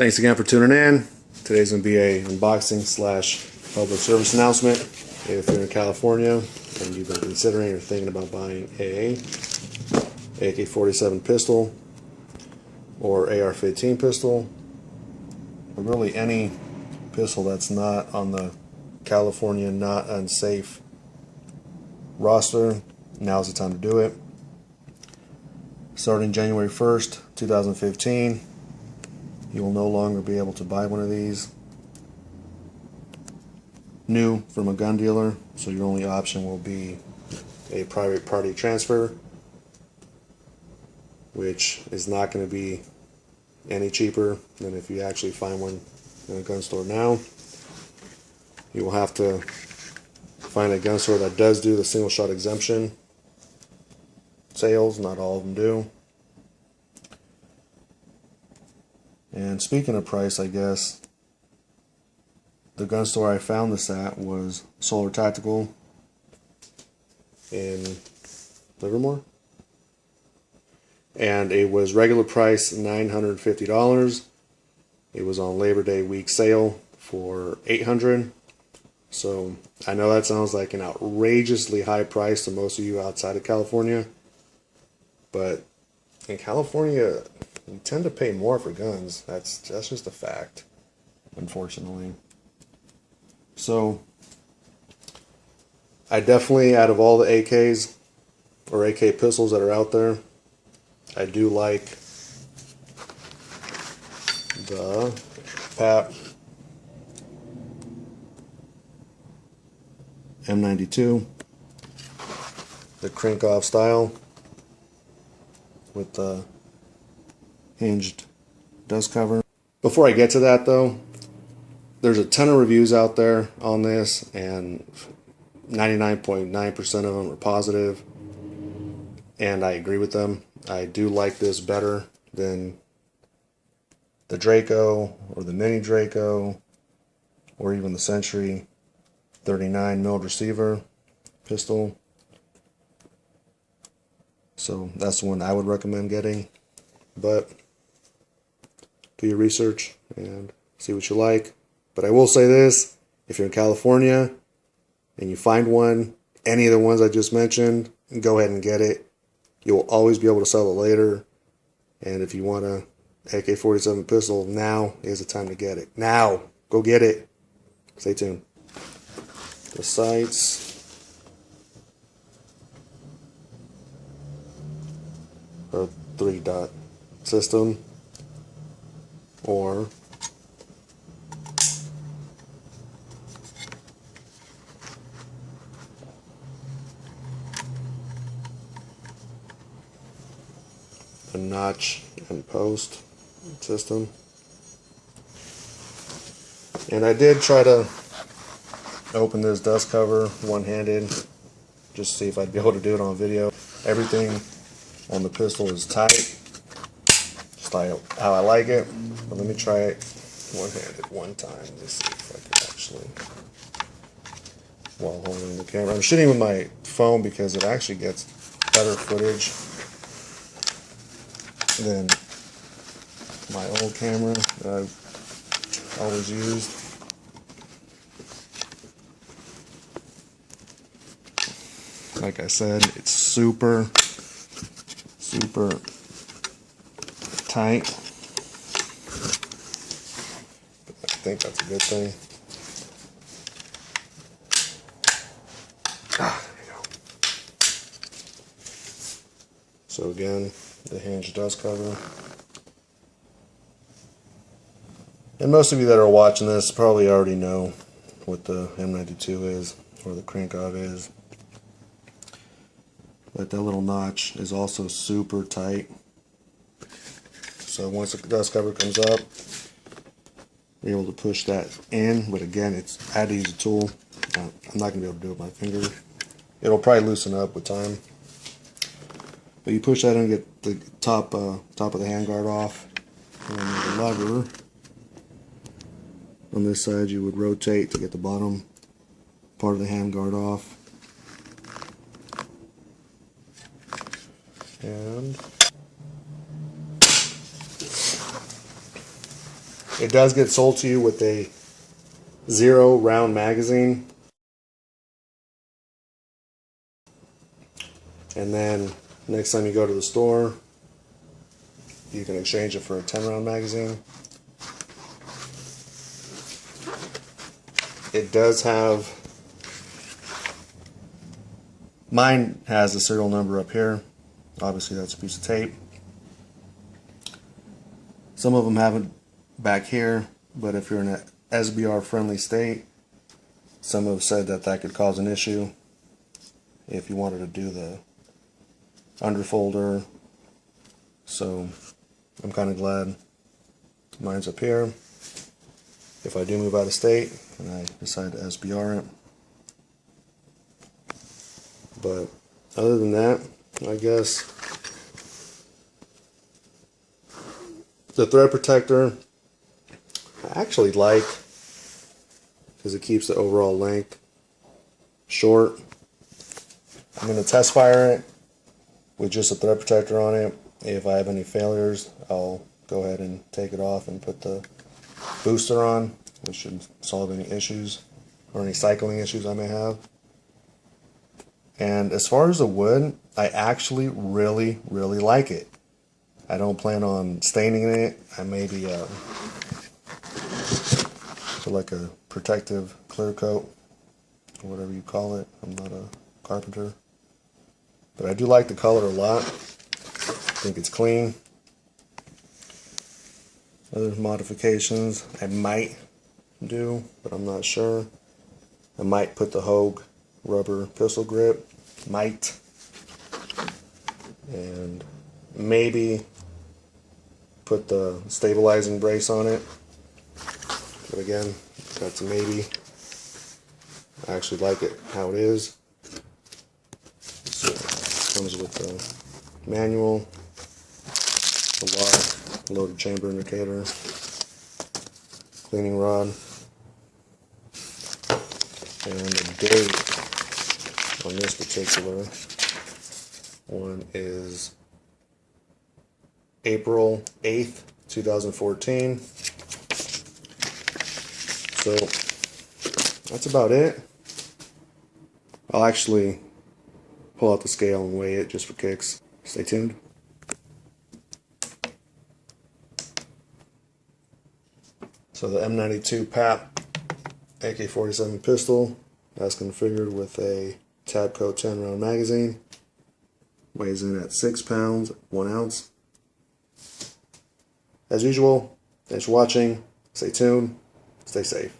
Thanks again for tuning in. Today's going to be a unboxing slash public service announcement. If you're in California and you've been considering or thinking about buying a AK-47 pistol or AR-15 pistol, or really any pistol that's not on the California not unsafe roster, now's the time to do it. Starting January 1st, 2015, you will no longer be able to buy one of these new from a gun dealer, so your only option will be a private party transfer, which is not going to be any cheaper than if you actually find one in a gun store now. You will have to find a gun store that does do the single shot exemption sales. Not all of them do. And speaking of price, I guess the gun store I found this at was Solar Tactical in Livermore, and it was regular price $950. It was on Labor Day week sale for $800. So I know that sounds like an outrageously high price to most of you outside of California, but in California you tend to pay more for guns. That's just a fact, unfortunately. So I definitely, out of all the AKs or AK pistols that are out there, I do like the PAP M92, the Krinkov style with the hinged dust cover. Before I get to that though, there's a ton of reviews out there on this, and 99.9% of them are positive, and I agree with them. I do like this better than the Draco or the Mini Draco or even the Century 39 milled receiver pistol. So that's the one I would recommend getting. But do your research and see what you like. But I will say this: if you're in California and you find one, any of the ones I just mentioned, go ahead and get it. You'll always be able to sell it later. And if you want a AK-47 pistol, now is the time to get it. Now, go get it. Stay tuned. The sights are 3-dot system, or a notch and post system. And I did try to open this dust cover one-handed just to see if I'd be able to do it on video. Everything on the pistol is tight, just like how I like it. But let me try it one-handed one time. Let's see if I can actually, while holding the camera. I'm shooting with my phone because it actually gets better footage than my old camera that I've always used. Like I said, it's super tight. I think that's a good thing. There you go. So again, the hinge dust cover. And most of you that are watching this probably already know what the M92 is, or the Krinkov is. But that little notch is also super tight. So once the dust cover comes up, you're able to push that in. But again, I had to use a tool. I'm not going to be able to do it with my finger. It'll probably loosen up with time. But you push that in and get the top of the handguard off. And the lever on this side you would rotate to get the bottom part of the handguard off. And It does get sold to you with a 0 round magazine. And then next time you go to the store, you can exchange it for a 10 round magazine. It does have, mine has the serial number up here. Obviously that's a piece of tape. Some of them have it back here, but if you're in an SBR friendly state, some have said that that could cause an issue if you wanted to do the underfolder. So I'm kind of glad mine's up here. If I do move out of state and I decide to SBR it. But other than that, I guess the thread protector I actually like, because it keeps the overall length short. I'm going to test fire it with just a thread protector on it. If I have any failures, I'll go ahead and take it off and put the booster on, which should solve any issues or any cycling issues I may have. And as far as the wood, I actually really like it. I don't plan on staining it. I maybe so like a protective clear coat or whatever you call it. I'm not a carpenter, but I do like the color a lot. I think it's clean. Other modifications I might do, but I'm not sure. I might put the Hogue rubber pistol grip, might, and maybe put the stabilizing brace on it. But again, that's a maybe. I actually like it how it is. So it comes with the manual, the lock, loaded chamber indicator, cleaning rod, and the date on this particular one is April 8th, 2014. So that's about it. I'll actually pull out the scale and weigh it just for kicks. Stay tuned. So the M92 PAP AK-47 pistol, as configured with a Tabco 10 round magazine, weighs in at 6 pounds, 1 ounce. As usual, thanks for watching. Stay tuned. Stay safe.